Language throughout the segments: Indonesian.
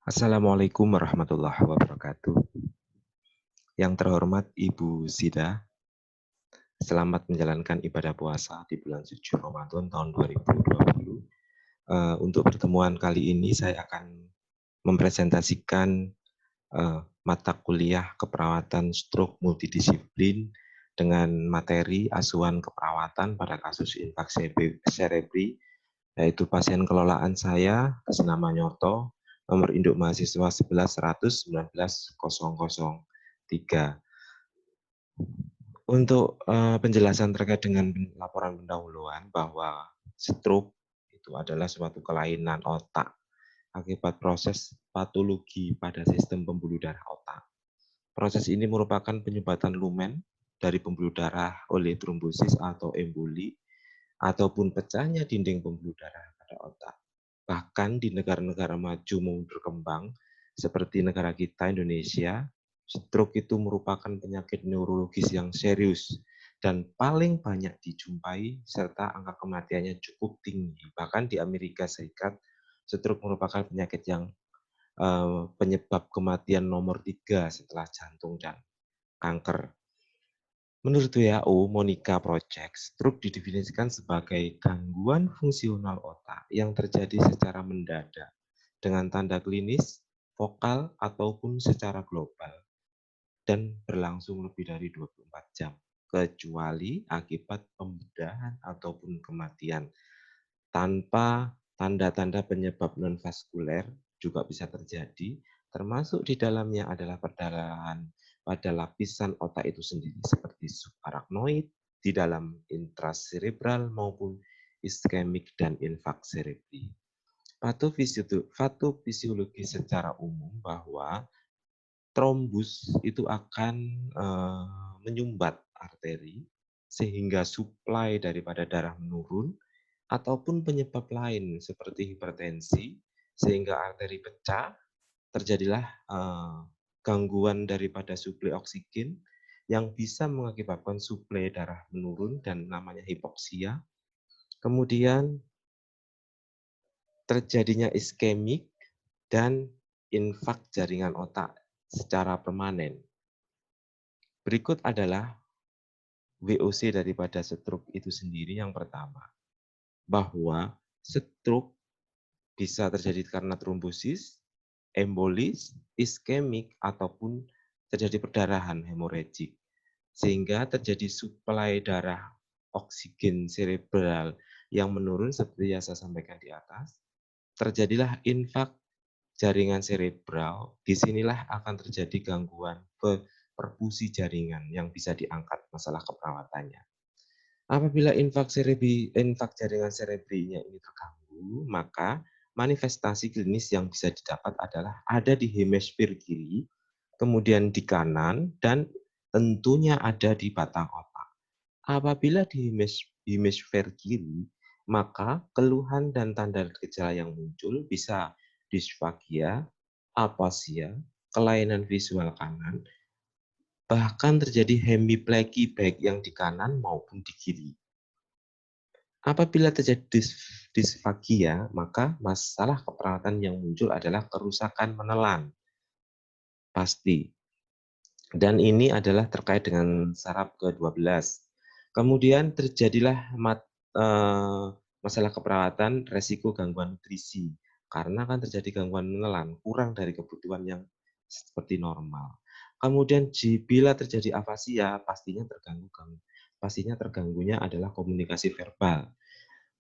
Assalamualaikum warahmatullahi wabarakatuh. Yang terhormat Ibu Sida, selamat menjalankan ibadah puasa di bulan suci Ramadan tahun 2020. Untuk pertemuan kali ini saya akan mempresentasikan mata kuliah keperawatan stroke multidisiplin dengan materi asuhan keperawatan pada kasus infarksi cerebri, yaitu pasien kelolaan saya, atas nama Nyoto, nomor induk mahasiswa 11.100.19.003. Untuk penjelasan terkait dengan laporan pendahuluan bahwa stroke itu adalah suatu kelainan otak akibat proses patologi pada sistem pembuluh darah otak. Proses ini merupakan penyumbatan lumen dari pembuluh darah oleh trombosis atau emboli ataupun pecahnya dinding pembuluh darah pada otak. Bahkan di negara-negara maju maupun berkembang seperti negara kita Indonesia, stroke itu merupakan penyakit neurologis yang serius dan paling banyak dijumpai serta angka kematiannya cukup tinggi. Bahkan di Amerika Serikat, stroke merupakan penyakit yang penyebab kematian nomor 3 setelah jantung dan kanker. Menurut WHO Monica Project, stroke didefinisikan sebagai gangguan fungsional otak yang terjadi secara mendadak dengan tanda klinis, vokal, ataupun secara global dan berlangsung lebih dari 24 jam, kecuali akibat pembedahan ataupun kematian. Tanpa tanda-tanda penyebab non-vaskuler juga bisa terjadi, termasuk di dalamnya adalah perdarahan pada lapisan otak itu sendiri seperti subarachnoid, di dalam intracerebral maupun iskemik dan infark cerebri. Patofisiologi secara umum bahwa trombus itu akan menyumbat arteri sehingga suplai daripada darah menurun ataupun penyebab lain seperti hipertensi sehingga arteri pecah, terjadilah gangguan daripada suplai oksigen yang bisa mengakibatkan suplai darah menurun dan namanya hipoksia. Kemudian terjadinya iskemik dan infark jaringan otak secara permanen. Berikut adalah VOC daripada stroke itu sendiri. Yang pertama, bahwa stroke bisa terjadi karena trombosis, embolis, iskemik, ataupun terjadi perdarahan hemoragik. Sehingga terjadi suplai darah oksigen cerebral yang menurun seperti yang saya sampaikan di atas. Terjadilah infark jaringan cerebral. Disinilah akan terjadi gangguan perfusi jaringan yang bisa diangkat masalah keperawatannya. Apabila infark jaringan cerebrinya ini terganggu, maka manifestasi klinis yang bisa didapat adalah ada di hemisfer kiri, kemudian di kanan, dan tentunya ada di batang otak. Apabila di hemisfer kiri, maka keluhan dan tanda gejala yang muncul bisa disfagia, apasia, kelainan visual kanan, bahkan terjadi hemipleki baik yang di kanan maupun di kiri. Apabila terjadi disfagia, maka masalah keperawatan yang muncul adalah kerusakan menelan. Pasti. Dan ini adalah terkait dengan saraf ke-12. Kemudian terjadilah masalah keperawatan resiko gangguan nutrisi. Karena kan terjadi gangguan menelan, kurang dari kebutuhan yang seperti normal. Kemudian bila terjadi afasia, pastinya terganggunya adalah komunikasi verbal.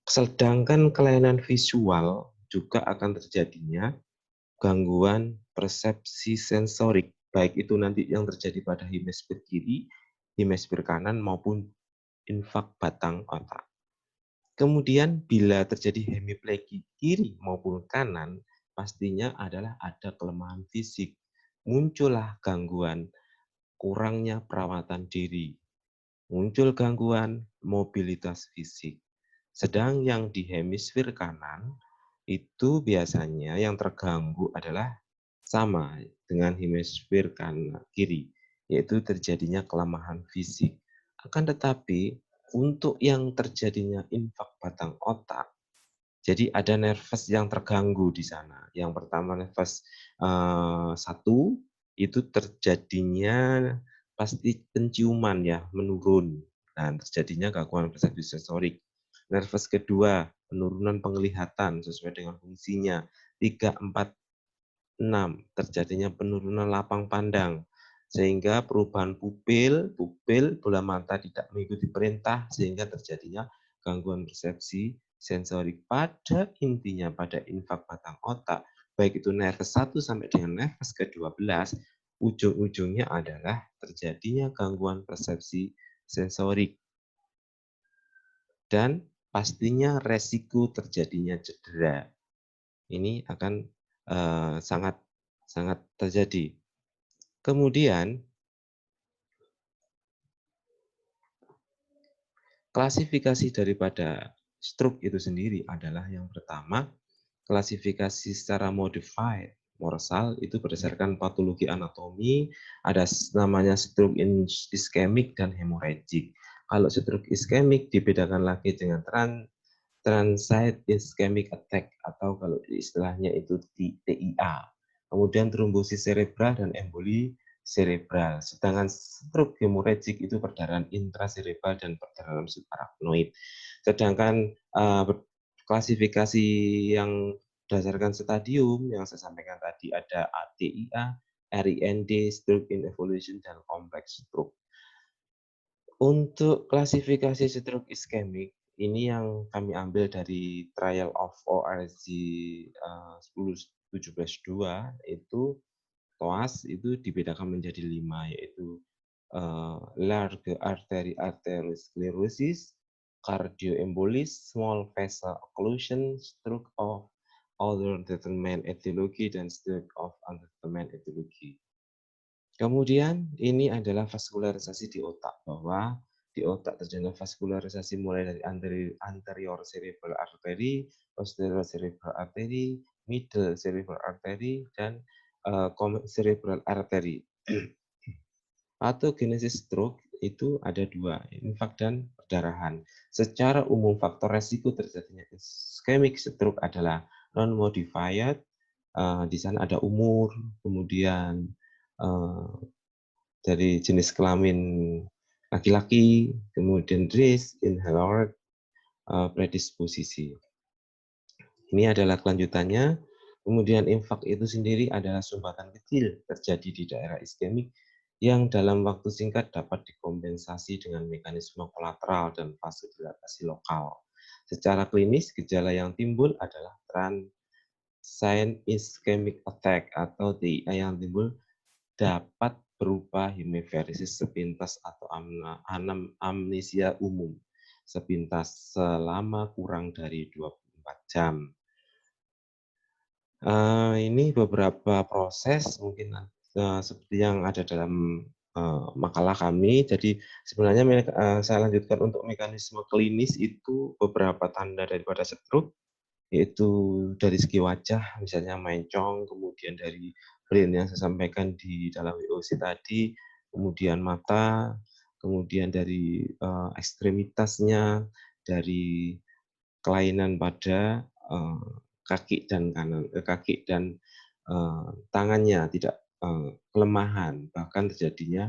Sedangkan kelainan visual juga akan terjadinya gangguan persepsi sensorik, baik itu nanti yang terjadi pada hemisfer kiri, hemisfer kanan, maupun infark batang otak. Kemudian bila terjadi hemipleki kiri maupun kanan, pastinya adalah ada kelemahan fisik. Muncullah gangguan kurangnya perawatan diri. Muncul gangguan mobilitas fisik. Sedang yang di hemisfer kanan, itu biasanya yang terganggu adalah sama dengan hemisfer kanan kiri, yaitu terjadinya kelemahan fisik. Akan tetapi, untuk yang terjadinya infark batang otak, Jadi ada nervus yang terganggu di sana. Yang pertama nervus 1 itu terjadinya pasti penciuman ya, menurun dan terjadinya gangguan persepsi sensorik. Nervus kedua, penurunan penglihatan sesuai dengan fungsinya. 3, 4, 6, terjadinya penurunan lapang pandang, sehingga perubahan pupil bola mata tidak mengikuti perintah, sehingga terjadinya gangguan persepsi sensorik. Pada intinya, pada infak batang otak, baik itu nervus 1 sampai dengan nervus ke-12, ujung-ujungnya adalah terjadinya gangguan persepsi sensorik. Dan pastinya resiko terjadinya cedera. Ini akan sangat sangat terjadi. Kemudian, klasifikasi daripada stroke itu sendiri adalah yang pertama, klasifikasi secara modified Morsal itu berdasarkan patologi anatomi, ada namanya stroke iskemik dan hemorrhagic. Kalau stroke iskemik dibedakan lagi dengan transient ischemic attack atau kalau istilahnya itu TIA. Kemudian trombosis cerebral dan emboli cerebral. Sedangkan stroke hemorrhagic itu perdarahan intracerebral dan perdarahan subarachnoid. Sedangkan klasifikasi yang berdasarkan stadium yang saya sampaikan tadi ada ATIA, RIND, stroke in evolution, dan complex stroke. Untuk klasifikasi stroke iskemik, ini yang kami ambil dari Trial of ORG 10.17.2 itu TOAS itu dibedakan menjadi 5, yaitu large artery atherosclerosis, cardioembolis, small vessel occlusion, stroke of underdetermined etiology, dan stroke of undetermined etiology. Kemudian ini adalah vaskularisasi di otak, bahwa di otak terjadi vaskularisasi mulai dari anterior cerebral artery, posterior cerebral artery, middle cerebral artery, dan cerebral artery. Pathogenesis stroke itu ada 2, infak dan perdarahan. Secara umum faktor resiko terjadinya ischemic stroke adalah non-modified, di sana ada umur, kemudian dari jenis kelamin laki-laki, kemudian race, inherit, predisposisi. Ini adalah kelanjutannya. Kemudian infak itu sendiri adalah sumbatan kecil terjadi di daerah iskemik yang dalam waktu singkat dapat dikompensasi dengan mekanisme kolateral dan vasodilatasi lokal. Secara klinis, gejala yang timbul adalah transient ischemic attack atau TIA yang timbul dapat berupa hemiparesis sepintas atau amnesia umum sepintas selama kurang dari 24 jam. Ini beberapa proses mungkin seperti yang ada dalam makalah kami. Jadi sebenarnya saya lanjutkan untuk mekanisme klinis itu beberapa tanda daripada stroke, yaitu dari segi wajah, misalnya mencong, kemudian dari brain yang saya sampaikan di dalam WOC tadi, kemudian mata, kemudian dari ekstremitasnya, dari kelainan pada kaki dan tangannya, tidak kelemahan, bahkan terjadinya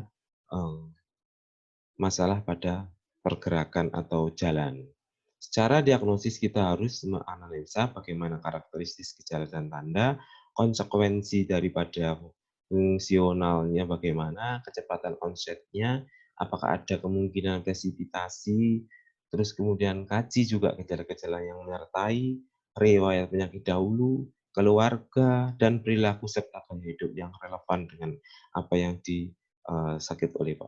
masalah pada pergerakan atau jalan. Secara diagnosis kita harus menganalisa bagaimana karakteristik gejala dan tanda, konsekuensi daripada fungsionalnya bagaimana, kecepatan onsetnya, apakah ada kemungkinan presipitasi, terus kemudian kaji juga gejala-gejala yang menyertai, riwayat penyakit dahulu, keluarga, dan perilaku serta gaya hidup yang relevan dengan apa yang disakit oleh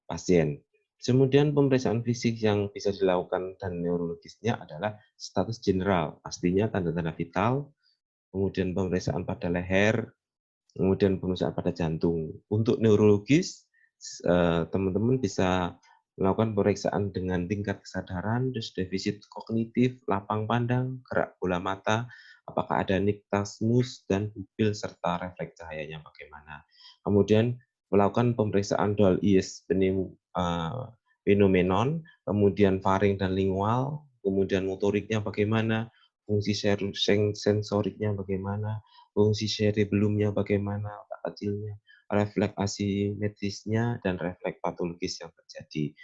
pasien. Kemudian pemeriksaan fisik yang bisa dilakukan dan neurologisnya adalah status general, pastinya tanda-tanda vital, kemudian pemeriksaan pada leher, kemudian pemeriksaan pada jantung. Untuk neurologis, teman-teman bisa melakukan pemeriksaan dengan tingkat kesadaran, terus defisit kognitif, lapang pandang, gerak bola mata, apakah ada nixtasmus dan pupil serta refleks cahayanya bagaimana. Kemudian melakukan pemeriksaan dual eyes phenomenon, kemudian faring dan lingual, kemudian motoriknya bagaimana, fungsi sensoriknya bagaimana, fungsi cerebellumnya bagaimana, otak kecilnya, refleks asimetrisnya, dan refleks patologis yang terjadi,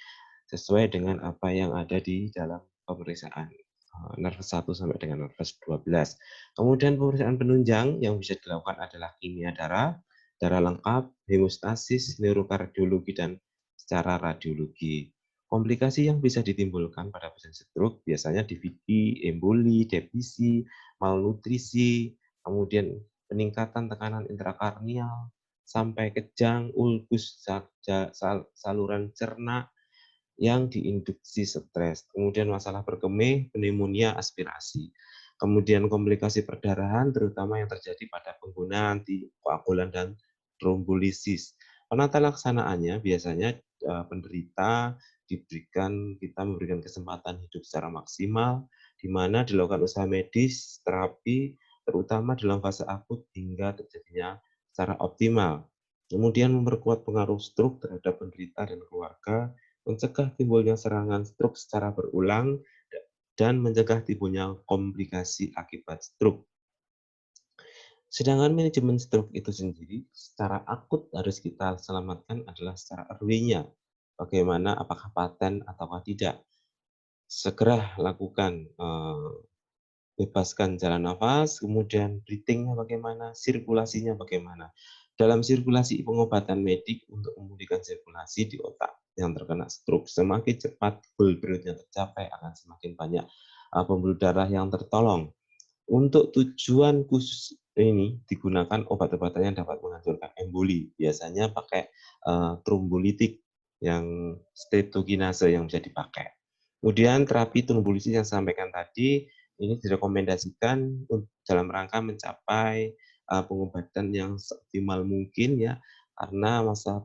sesuai dengan apa yang ada di dalam pemeriksaan nervus 1 sampai dengan nervus 12. Kemudian pemeriksaan penunjang yang bisa dilakukan adalah kimia darah, darah lengkap, hemostasis, neurokardiologi, dan secara radiologi. Komplikasi yang bisa ditimbulkan pada pasien stroke biasanya DVT, emboli, defisi, malnutrisi, kemudian peningkatan tekanan intrakarnial, sampai kejang, ulkus, saluran cerna yang diinduksi stres. Kemudian masalah berkemih, pneumonia, aspirasi. Kemudian komplikasi perdarahan terutama yang terjadi pada penggunaan antikoagulan dan trombolisis. Penata laksanaannya biasanya penderita kita memberikan kesempatan hidup secara maksimal, di mana dilakukan usaha medis, terapi, terutama dalam fase akut hingga terjadinya secara optimal. Kemudian memperkuat pengaruh stroke terhadap penderita dan keluarga, mencegah timbulnya serangan stroke secara berulang, dan mencegah timbulnya komplikasi akibat stroke. Sedangkan manajemen stroke itu sendiri secara akut harus kita selamatkan adalah secara early-nya. Bagaimana, apakah paten ataukah tidak. Segera lakukan bebaskan jalan nafas, kemudian breathing-nya bagaimana, sirkulasinya bagaimana. Dalam sirkulasi pengobatan medik untuk memulihkan sirkulasi di otak yang terkena stroke, semakin cepat goal periodnya tercapai akan semakin banyak pembuluh darah yang tertolong. Untuk tujuan khusus ini digunakan obat-obatan yang dapat menghancurkan emboli. Biasanya pakai trombolitik yang streptokinase yang bisa dipakai. Kemudian terapi trombolisis yang saya sampaikan tadi ini direkomendasikan dalam rangka mencapai pengobatan yang seoptimal mungkin ya, karena masa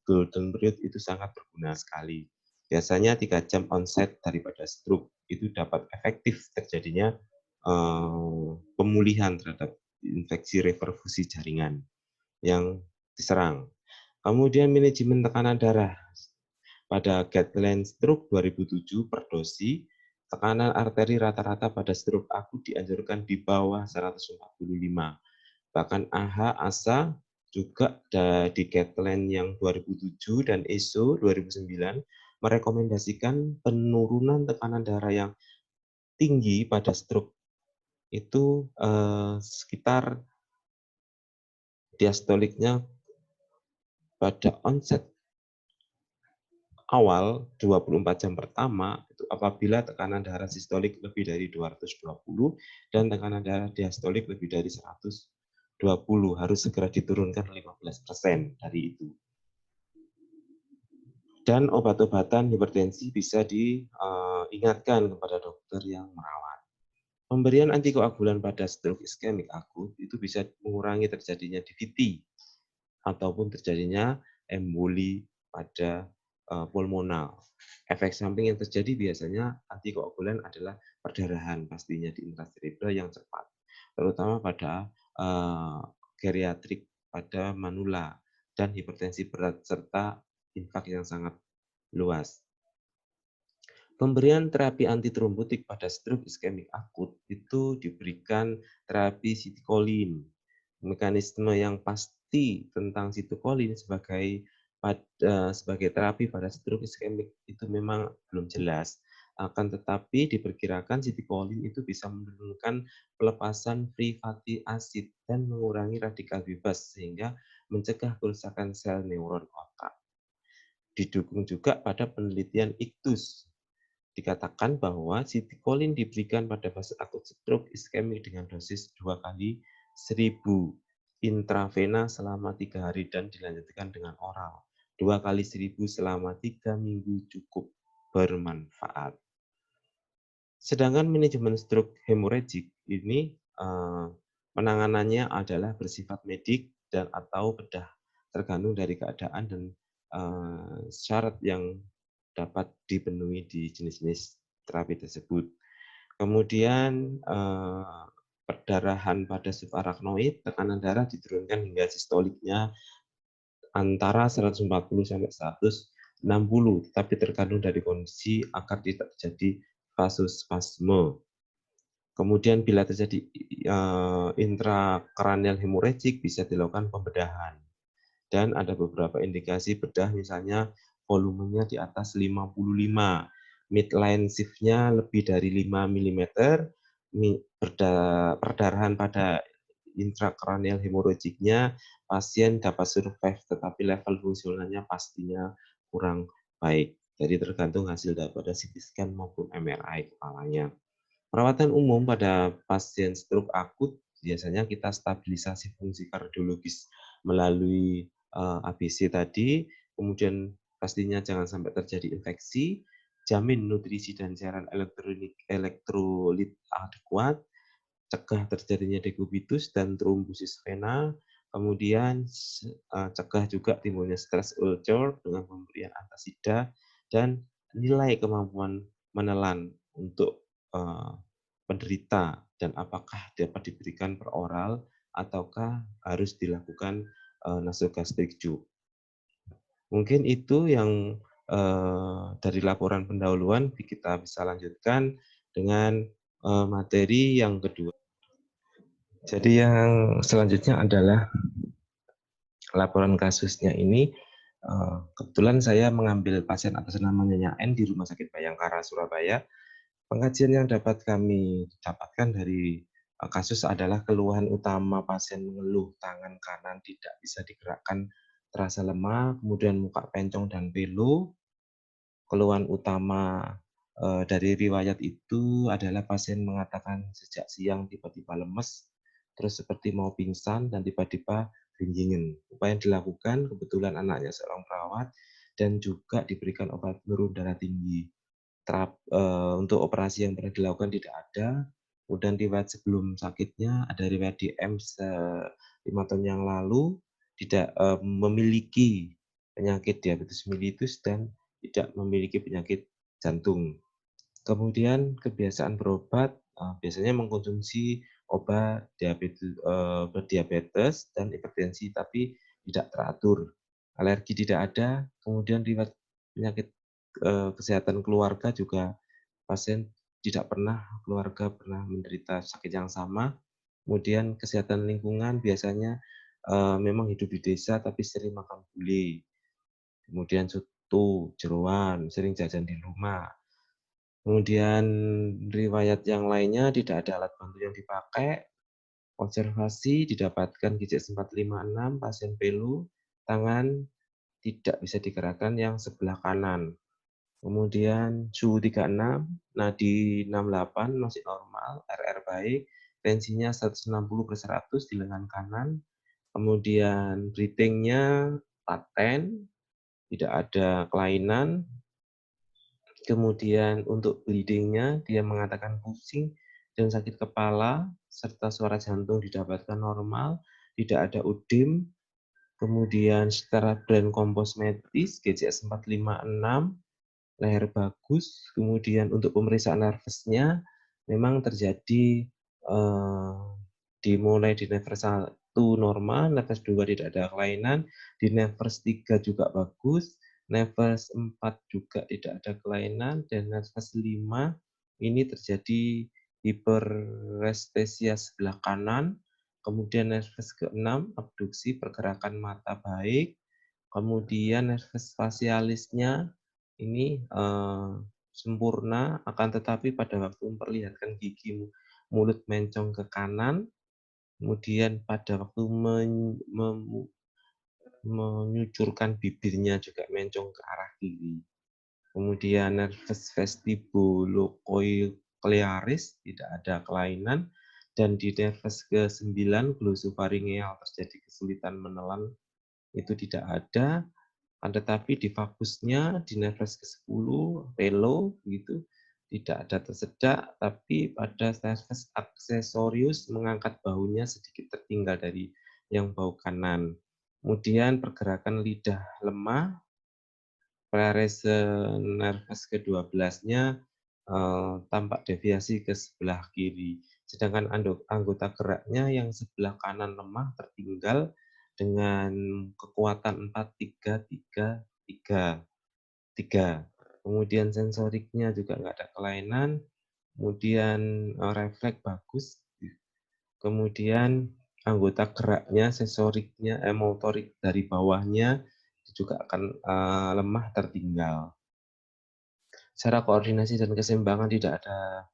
golden period itu sangat berguna sekali. Biasanya 3 jam onset daripada stroke itu dapat efektif terjadinya pemulihan terhadap infeksi reperfusi jaringan yang diserang. Kemudian manajemen tekanan darah. Pada guideline stroke 2007 per dosis, tekanan arteri rata-rata pada stroke akut dianjurkan di bawah 145. Bahkan AHA, ASA juga di guideline yang 2007 dan ESO 2009 merekomendasikan penurunan tekanan darah yang tinggi pada stroke itu sekitar diastoliknya pada onset awal 24 jam pertama itu apabila tekanan darah sistolik lebih dari 220 dan tekanan darah diastolik lebih dari 120 harus segera diturunkan 15% dari itu. Dan obat-obatan hipertensi bisa diingatkan kepada dokter yang merawat. Pemberian antikoagulan pada stroke iskemik akut itu bisa mengurangi terjadinya DVT ataupun terjadinya emboli pada pulmonal. Efek samping yang terjadi biasanya antikoagulan adalah perdarahan pastinya di intracerebral yang cepat, terutama pada geriatrik, pada manula, dan hipertensi berat serta infak yang sangat luas. Pemberian terapi antitrombotik pada stroke iskemik akut itu diberikan terapi sitikolin. Mekanisme yang pasti tentang sitikolin sebagai terapi pada stroke iskemik itu memang belum jelas. Akan tetapi diperkirakan sitikolin itu bisa menurunkan pelepasan free fatty acid dan mengurangi radikal bebas sehingga mencegah kerusakan sel neuron otak. Didukung juga pada penelitian iktus. Dikatakan bahwa sitikolin diberikan pada fase akut stroke iskemik dengan dosis 2 kali 1000 intravena selama 3 hari dan dilanjutkan dengan oral. 2 kali 1000 selama 3 minggu cukup bermanfaat. Sedangkan manajemen stroke hemorrhagic ini penanganannya adalah bersifat medik dan atau bedah, tergantung dari keadaan dan syarat yang dapat dipenuhi di jenis-jenis terapi tersebut. Kemudian perdarahan pada subarachnoid, tekanan darah diturunkan hingga sistoliknya antara 140 sampai 160, tetapi tergantung dari kondisi agar tidak terjadi vasospasme. Kemudian bila terjadi intrakranial hemorrhagic bisa dilakukan pembedahan. Dan ada beberapa indikasi bedah, misalnya volumenya di atas 55, midline shift-nya lebih dari 5 mm, perdarahan pada intrakranial hemorrhagic-nya, pasien dapat survive, tetapi level fungsionalnya pastinya kurang baik. Jadi tergantung hasil daripada CT scan maupun MRI kepalanya. Perawatan umum pada pasien stroke akut biasanya kita stabilisasi fungsi kardiologis melalui ABC tadi, kemudian pastinya jangan sampai terjadi infeksi, jamin nutrisi dan cairan elektrolit adekuat, cegah terjadinya dekubitus dan trombosis vena, kemudian cegah juga timbulnya stres ulcer dengan pemberian antasida, dan nilai kemampuan menelan untuk penderita dan apakah dapat diberikan per oral ataukah harus dilakukan nasogastrik tube. Mungkin itu yang dari laporan pendahuluan. Kita bisa lanjutkan dengan materi yang kedua. Jadi yang selanjutnya adalah laporan kasusnya ini. Kebetulan saya mengambil pasien atas nama Nyonya N di Rumah Sakit Bayangkara, Surabaya. Pengajian yang dapat kami dapatkan dari kasus adalah keluhan utama pasien mengeluh tangan kanan tidak bisa digerakkan, terasa lemah, kemudian muka pencong dan pilu. Keluhan utama dari riwayat itu adalah pasien mengatakan sejak siang tiba-tiba lemes, terus seperti mau pingsan dan tiba-tiba rinjingen. Upaya yang dilakukan, kebetulan anaknya seorang perawat dan juga diberikan obat penurun darah tinggi. Untuk operasi yang pernah dilakukan tidak ada. Kemudian riwayat sebelum sakitnya ada riwayat DM 5 tahun yang lalu, tidak memiliki penyakit diabetes mellitus dan tidak memiliki penyakit jantung. Kemudian kebiasaan berobat, biasanya mengkonsumsi obat diabetes dan hipertensi, tapi tidak teratur. Alergi tidak ada, kemudian riwayat penyakit kesehatan keluarga juga pasien tidak pernah keluarga pernah menderita sakit yang sama. Kemudian kesehatan lingkungan biasanya memang hidup di desa tapi sering makan bule. Kemudian soto, jeroan, sering jajan di rumah. Kemudian riwayat yang lainnya tidak ada alat bantu yang dipakai. Observasi didapatkan GCS456, pasien pelu, tangan tidak bisa digerakkan yang sebelah kanan. Kemudian suhu 36, nadi 68 masih normal, RR baik, tensinya 160/100 di lengan kanan. Kemudian breathing-nya paten, tidak ada kelainan. Kemudian untuk bleeding-nya dia mengatakan pusing dan sakit kepala, serta suara jantung didapatkan normal, tidak ada udim. Kemudian secara brain compose medis GCS 456, leher bagus. Kemudian untuk pemeriksaan nervesnya memang terjadi dimulai di nervus 1 normal, nervus 2 tidak ada kelainan, di nervus 3 juga bagus, nervus 4 juga tidak ada kelainan, dan nervus 5 ini terjadi hiperestesia sebelah kanan. Kemudian nervus ke-6 abduksi, pergerakan mata baik. Kemudian nervus facialisnya ini sempurna, akan tetapi pada waktu memperlihatkan gigi mulut mencong ke kanan, kemudian pada waktu menyucurkan bibirnya juga mencong ke arah kiri. Kemudian nervus vestibulocochlearis tidak ada kelainan, dan di nervus ke-9 glossopharyngeal terjadi kesulitan menelan, itu tidak ada. Tetapi di vagusnya, di nervus ke-10, pelo, gitu, tidak ada tersedak, tapi pada nervus aksesorius mengangkat bahunya sedikit tertinggal dari yang bahu kanan. Kemudian pergerakan lidah lemah, varese nervus ke-12-nya tampak deviasi ke sebelah kiri. Sedangkan anggota geraknya yang sebelah kanan lemah tertinggal dengan kekuatan 4-3-3-3. Kemudian sensoriknya juga nggak ada kelainan. kemudian refleks bagus, kemudian anggota geraknya, sensoriknya, motorik dari bawahnya juga akan lemah tertinggal. Secara koordinasi dan keseimbangan tidak ada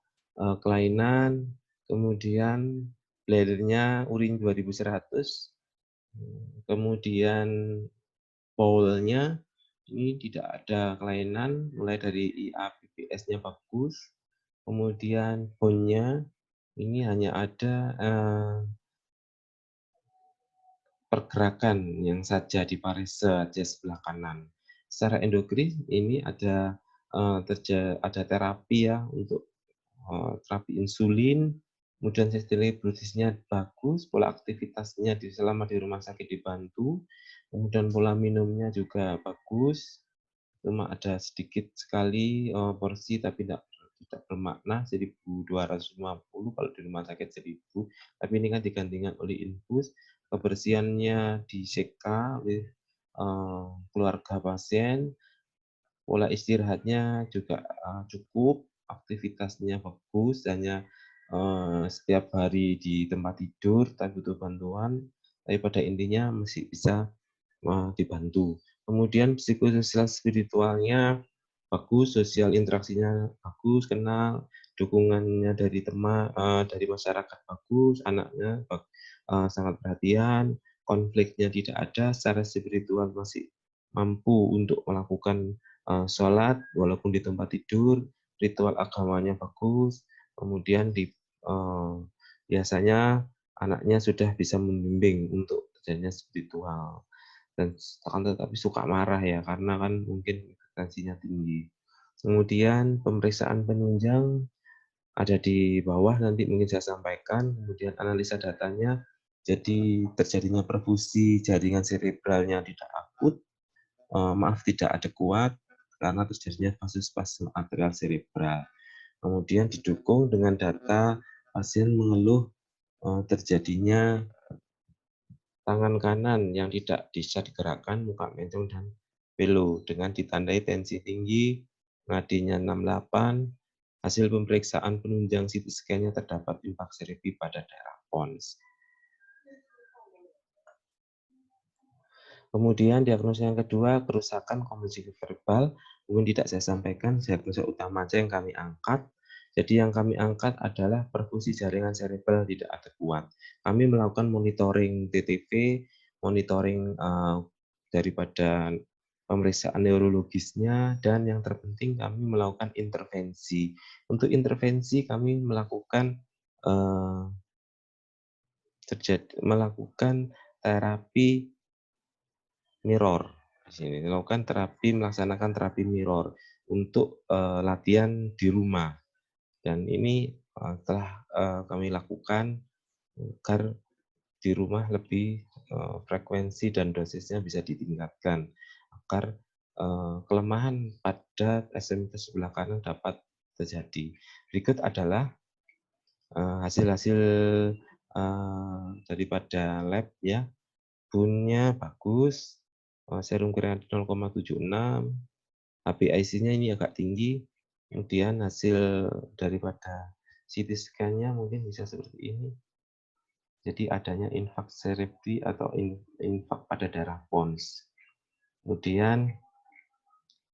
kelainan, kemudian bladder-nya urin 2100, kemudian bowel-nya ini tidak ada kelainan, mulai dari IAPPS-nya bagus, kemudian bone-nya ini hanya ada pergerakan yang saja di parese aja sebelah kanan. Secara endokrin ini ada ada terapi ya untuk terapi insulin, kemudian sistem lipidisnya bagus, pola aktivitasnya selama di rumah sakit dibantu, kemudian pola minumnya juga bagus, cuma ada sedikit sekali porsi tapi tidak bermakna 1.250 kalau di rumah sakit 1.000, tapi ini kan digantikan oleh infus, kebersihannya diseka oleh keluarga pasien, pola istirahatnya juga cukup, aktivitasnya bagus, hanya setiap hari di tempat tidur, tapi butuh bantuan, tapi pada intinya masih bisa dibantu. Kemudian psikososial spiritualnya bagus, sosial interaksinya bagus, kenal, dukungannya dari teman, dari masyarakat bagus, anaknya sangat perhatian, konfliknya tidak ada, secara spiritual masih mampu untuk melakukan sholat walaupun di tempat tidur, ritual agamanya bagus, kemudian biasanya anaknya sudah bisa membimbing untuk terjadinya spiritual. Dan akan tetapi suka marah ya, karena kan mungkin tensinya tinggi. Kemudian pemeriksaan penunjang ada di bawah, nanti mungkin saya sampaikan. Kemudian analisa datanya, jadi terjadinya perfusi jaringan serebralnya tidak akut, tidak adekuat, karena terjadinya vasospasme atrial serebral. Kemudian didukung dengan data pasien mengeluh terjadinya tangan kanan yang tidak bisa digerakkan, muka mencong dan belo dengan ditandai tensi tinggi, nadinya 68, hasil pemeriksaan penunjang CT scan-nya terdapat infark cerebri pada daerah pons. Kemudian diagnosa yang kedua, kerusakan komunikasi verbal, mungkin tidak saya sampaikan, diagnosa utama aja yang kami angkat. Jadi yang kami angkat adalah perfusi jaringan serebral tidak adekuat. Kami melakukan monitoring TTV, monitoring daripada pemeriksaan neurologisnya, dan yang terpenting kami melakukan intervensi. Untuk intervensi kami melakukan melakukan terapi mirror. Di sini melaksanakan terapi mirror untuk latihan di rumah. Dan ini telah kami lakukan agar di rumah lebih frekuensi dan dosisnya bisa ditingkatkan agar kelemahan pada ekstremitas sebelah kanan dapat terjadi. Berikut adalah hasil-hasil daripada lab ya. Bone-nya bagus, serum kreatin 0,76, HbA1c-nya ini agak tinggi, kemudian hasil daripada CT scan-nya mungkin bisa seperti ini. Jadi adanya infark cerebri atau infark pada daerah pons. Kemudian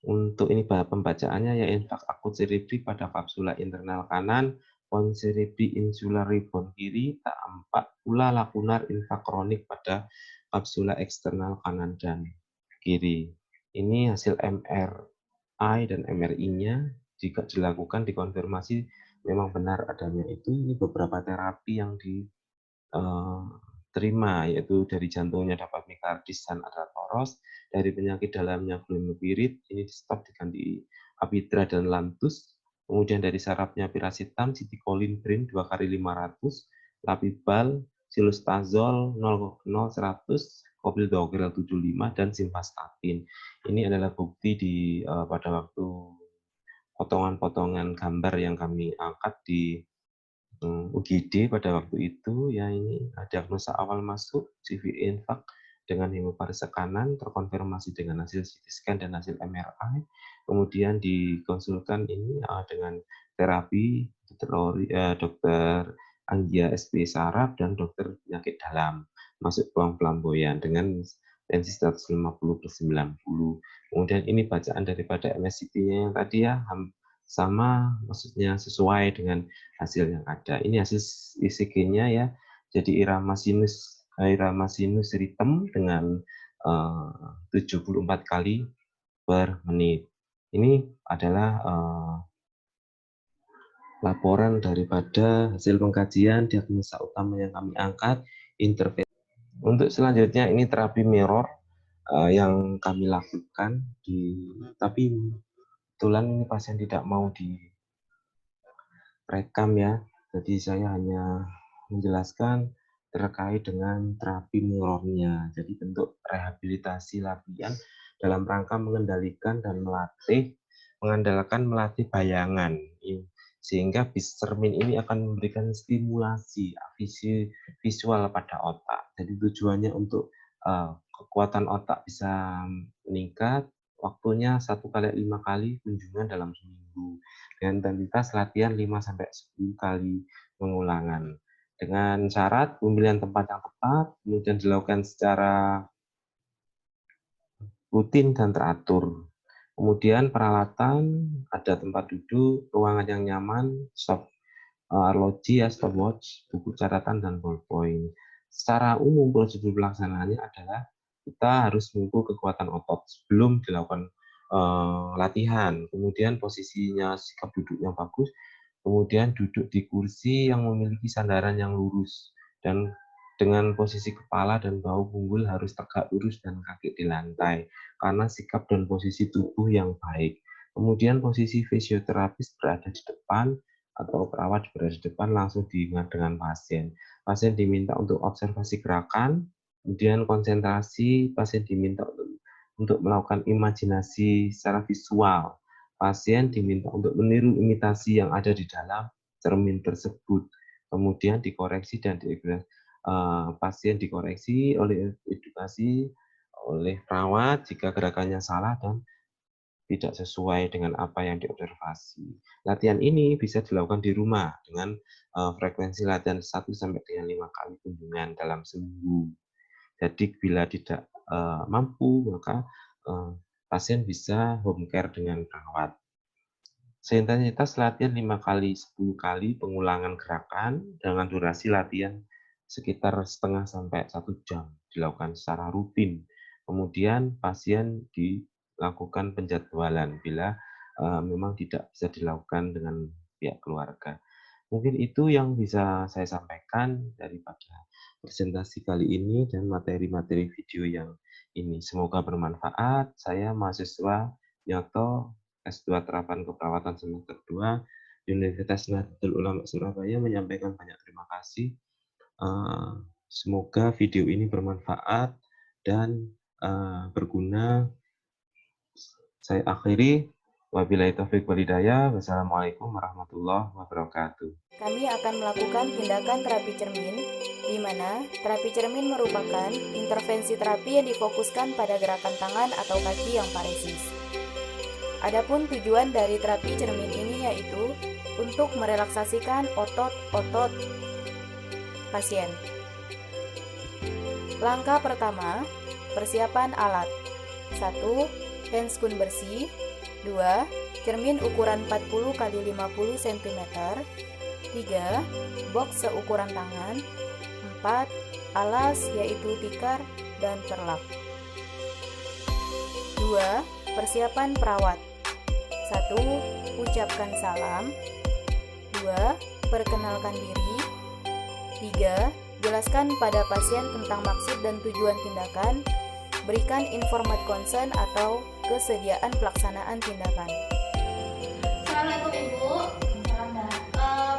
untuk ini pembacaannya ya, infark akut cerebri pada kapsula internal kanan, pons cerebri insula ribon kiri, tampak pula lakunar infark kronik pada kapsula eksternal kanan dan kiri. Ini hasil MRI dan MRI-nya jika dilakukan dikonfirmasi memang benar adanya itu. Ini beberapa terapi yang diterima, yaitu dari jantungnya dapat mikardis dan ada toros, dari penyakit dalamnya glomerulirit, ini di stop diganti apidra dan lantus, kemudian dari sarafnya pirasitam, sitikolin brin 2 kali 500, lapibal, silustazol 0,100, kopildogrel 75, dan simvastatin. Ini adalah bukti pada waktu potongan-potongan gambar yang kami angkat di UGD pada waktu itu ya. Ini diagnosa awal masuk CV infark dengan hemoparese kanan terkonfirmasi dengan hasil CT scan dan hasil MRI, kemudian dikonsulkan ini dengan terapi dokter anggia SP saraf, dan dokter penyakit dalam, masuk ruang pelamboyan dengan tensi 150/90. Kemudian ini bacaan daripada MSCT-nya yang tadi ya, sama, maksudnya sesuai dengan hasil yang ada. Ini hasil ECG-nya ya. Jadi irama sinus ritem dengan 74 kali per menit. Ini adalah laporan daripada hasil pengkajian diagnosa utama yang kami angkat, intervensi. Untuk selanjutnya ini terapi mirror yang kami lakukan, tapi kebetulan ini pasien tidak mau direkam ya, jadi saya hanya menjelaskan terkait dengan terapi mirrornya. Jadi bentuk rehabilitasi latihan dalam rangka mengendalikan dan mengandalkan melatih bayangan, sehingga cermin ini akan memberikan stimulasi visual pada otak. Jadi tujuannya untuk kekuatan otak bisa meningkat, waktunya 1-5 kali kunjungan dalam seminggu, dengan intensitas latihan 5-10 kali pengulangan. Dengan syarat pemilihan tempat yang tepat, kemudian dilakukan secara rutin dan teratur. Kemudian peralatan, ada tempat duduk, ruangan yang nyaman, arloji ya, stopwatch, buku catatan, dan ballpoint. Secara umum prosedur pelaksanaannya adalah kita harus mengukur kekuatan otot sebelum dilakukan latihan. Kemudian posisinya, sikap duduknya bagus, kemudian duduk di kursi yang memiliki sandaran yang lurus, dan dengan posisi kepala dan bahu punggul harus tegak lurus dan kaki di lantai, karena sikap dan posisi tubuh yang baik. Kemudian posisi fisioterapis berada di depan, atau perawat berada di depan, langsung diingat dengan pasien. Pasien diminta untuk observasi gerakan, kemudian konsentrasi, pasien diminta untuk melakukan imajinasi secara visual. Pasien diminta untuk meniru imitasi yang ada di dalam cermin tersebut. Kemudian dikoreksi dan pasien dikoreksi oleh edukasi oleh perawat jika gerakannya salah dan tidak sesuai dengan apa yang diobservasi. Latihan ini bisa dilakukan di rumah dengan frekuensi latihan 1-5 kali kunjungan dalam seminggu. Jadi bila tidak mampu, maka pasien bisa home care dengan perawat. Intensitas latihan 5-10 kali pengulangan gerakan dengan durasi latihan sekitar setengah sampai 1 jam, dilakukan secara rutin. Kemudian pasien dilakukan penjadwalan bila memang tidak bisa dilakukan dengan pihak keluarga. Mungkin itu yang bisa saya sampaikan daripada presentasi kali ini dan materi-materi video yang ini. Semoga bermanfaat. Saya mahasiswa Nyoto S2 Terapan Keperawatan semester 2 di Universitas Nahdlatul Ulama Surabaya menyampaikan banyak terima kasih. Semoga video ini bermanfaat dan berguna. Saya akhiri. Wabillahi taufiq wal hidayah. Wassalamualaikum warahmatullahi wabarakatuh. Kami akan melakukan tindakan terapi cermin, di mana terapi cermin merupakan intervensi terapi yang difokuskan pada gerakan tangan atau kaki yang paresis. Adapun tujuan dari terapi cermin ini yaitu untuk merelaksasikan otot-otot pasien. Langkah pertama, persiapan alat. 1. Handscoon bersih. 2. Cermin ukuran 40 x 50 cm. 3. Box seukuran tangan. 4. Alas yaitu tikar dan perlak. 2. Persiapan perawat. 1. Ucapkan salam. 2. Perkenalkan diri. 3. Jelaskan pada pasien tentang maksud dan tujuan tindakan. Berikan informat konsen atau kesediaan pelaksanaan tindakan. Assalamualaikum Ibu.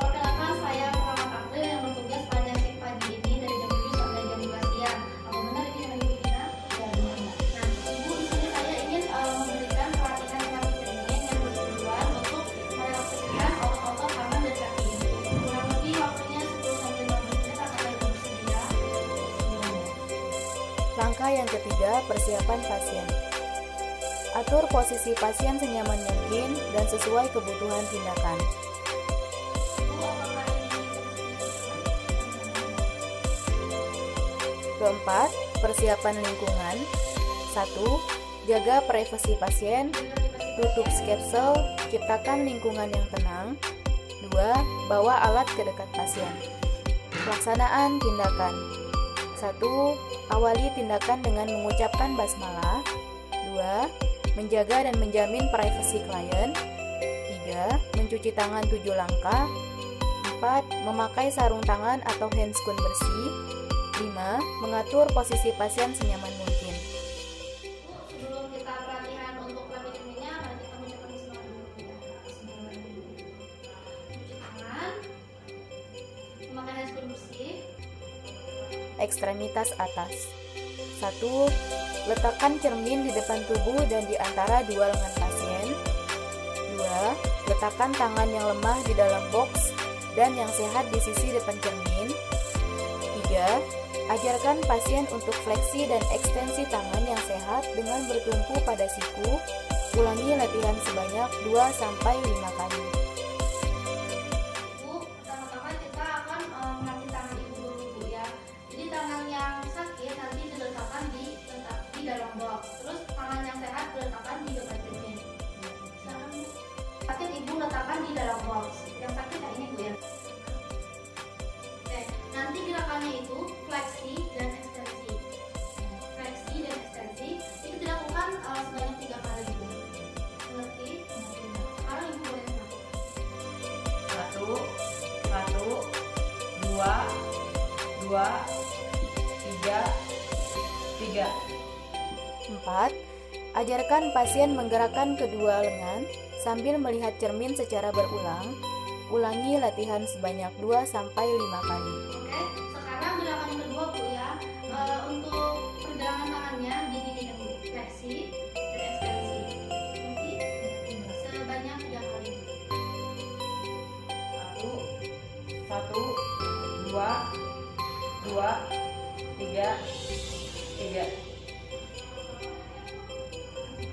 Perkenalkan saya Muhammad Abdul yang bertugas pada shift pagi ini dari jam 7 sampai jam 12 siang. Apa benar ini yang Ibu Tina? Ya, benar. Nah, Ibu, di sini saya ingin memberikan pelatihan terapi cermin yang bertujuan untuk merelaksasikan otot-otot tangan dan kaki Ibu. Kurang lebih waktunya 10 sampai 15 menit. Apakah Ibu bersedia? Langkah yang ketiga, persiapan pasien. Atur posisi pasien senyaman mungkin dan sesuai kebutuhan tindakan. Keempat, persiapan lingkungan. 1. Jaga privasi pasien. Tutup sketsel, ciptakan lingkungan yang tenang. 2. Bawa alat ke dekat pasien. Pelaksanaan tindakan. 1. Awali tindakan dengan mengucapkan basmalah. 2. Menjaga dan menjamin privasi klien. 3. Mencuci tangan 7 langkah. 4. Memakai sarung tangan atau handscoon bersih. 5. Mengatur posisi pasien senyaman mungkin. Sebelum kita pelatihan untuk terapi cerminnya, mari kita mengucapkan bismillah dulu ya. Cuci tangan, memakai handscoon bersih. Ekstremitas atas. 1. Letakkan cermin di depan tubuh dan di antara dua lengan pasien. 2. Letakkan tangan yang lemah di dalam box dan yang sehat di sisi depan cermin. 3. Ajarkan pasien untuk fleksi dan ekstensi tangan yang sehat dengan bertumpu pada siku. Ulangi latihan sebanyak 2-5 kali. Ibu, pertama-tama kita akan melatih tangan ibu dulu Bu ya. Jadi tangan yang sakit nanti diletakkan di dalam box. Terus tangan yang sehat diletakkan di depan cermin. Sekarang sakit ibu letakkan di dalam box. Yang sakit kayak ini Bu ya. Oke, nanti gerakannya itu fleksi dan ekstensi. Fleksi dan ekstensi itu dilakukan sebanyak 3 kali Bu. Mengerti? Sekarang ibu boleh melakukan. 1, 2, 3. 4. Ajarkan pasien menggerakkan kedua lengan sambil melihat cermin secara berulang. Ulangi latihan sebanyak 2-5 kali. Oke, sekarang gerakan yang kedua Bu ya. Untuk pergelangan tangannya diginikan Bu. Fleksi dan ekstensi. Nanti sebanyak 3 kali. 1, 2, 3.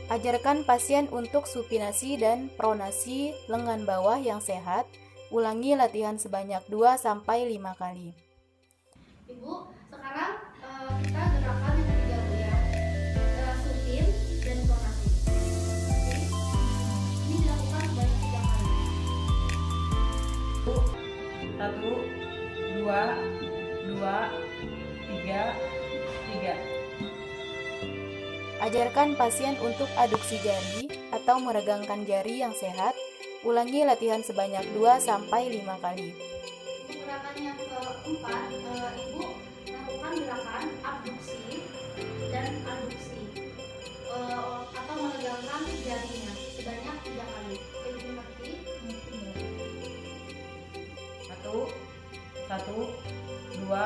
Ajarkan pasien untuk supinasi dan pronasi lengan bawah yang sehat. Ulangi latihan sebanyak 2-5 kali. Ibu, sekarang kita gerakan yang ketiga Bu ya. Supin dan pronasi. Oke. Ini dilakukan sebanyak 3 kali. 1, 2, 3. Ajarkan pasien untuk aduksi jari atau meregangkan jari yang sehat. Ulangi latihan sebanyak 2-5 kali. Untuk gerakan yang keempat, Ibu melakukan gerakan abduksi dan aduksi atau meregangkan jarinya sebanyak 3 kali. Ibu mengerti? 1, 2,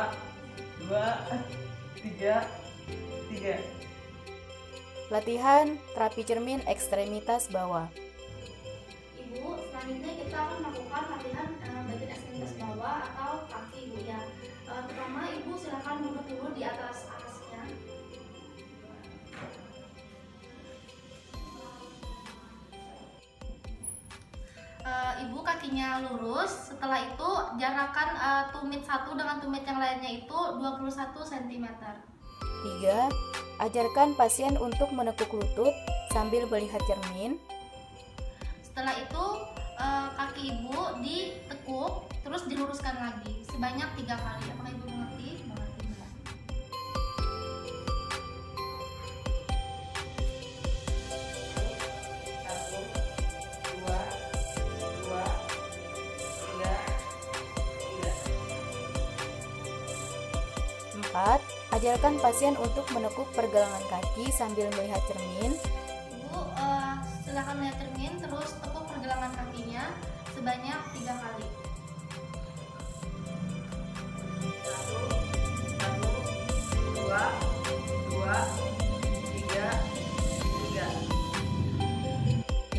3. Latihan terapi cermin ekstremitas bawah. Ibu, selanjutnya kita akan melakukan latihan bagian ekstremitas bawah atau kaki Bu ya. Pertama, Ibu silakan duduk dulu di atasnya. Ibu kakinya lurus. Setelah itu jarakan tumit satu dengan tumit yang lainnya itu 21 cm. 3. Ajarkan pasien untuk menekuk lutut sambil melihat cermin. Setelah itu kaki ibu ditekuk terus diluruskan lagi sebanyak 3 kali. Apakah ibu mengerti? Mengerti. Empat, ajarkan pasien untuk menekuk pergelangan kaki sambil melihat cermin. Ibu silakan melihat cermin terus tekuk pergelangan kakinya sebanyak 3 kali.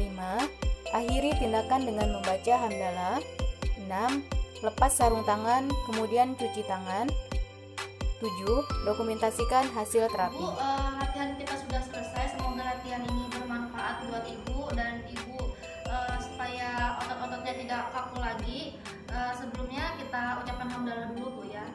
5. Akhiri tindakan dengan membaca hamdalah. 6. Lepas sarung tangan, kemudian cuci tangan. 7. Dokumentasikan hasil terapi. Ibu, latihan kita sudah selesai. Semoga latihan ini bermanfaat buat ibu dan ibu supaya otot-ototnya tidak kaku lagi. Sebelumnya kita ucapkan hamdalah dulu Bu ya.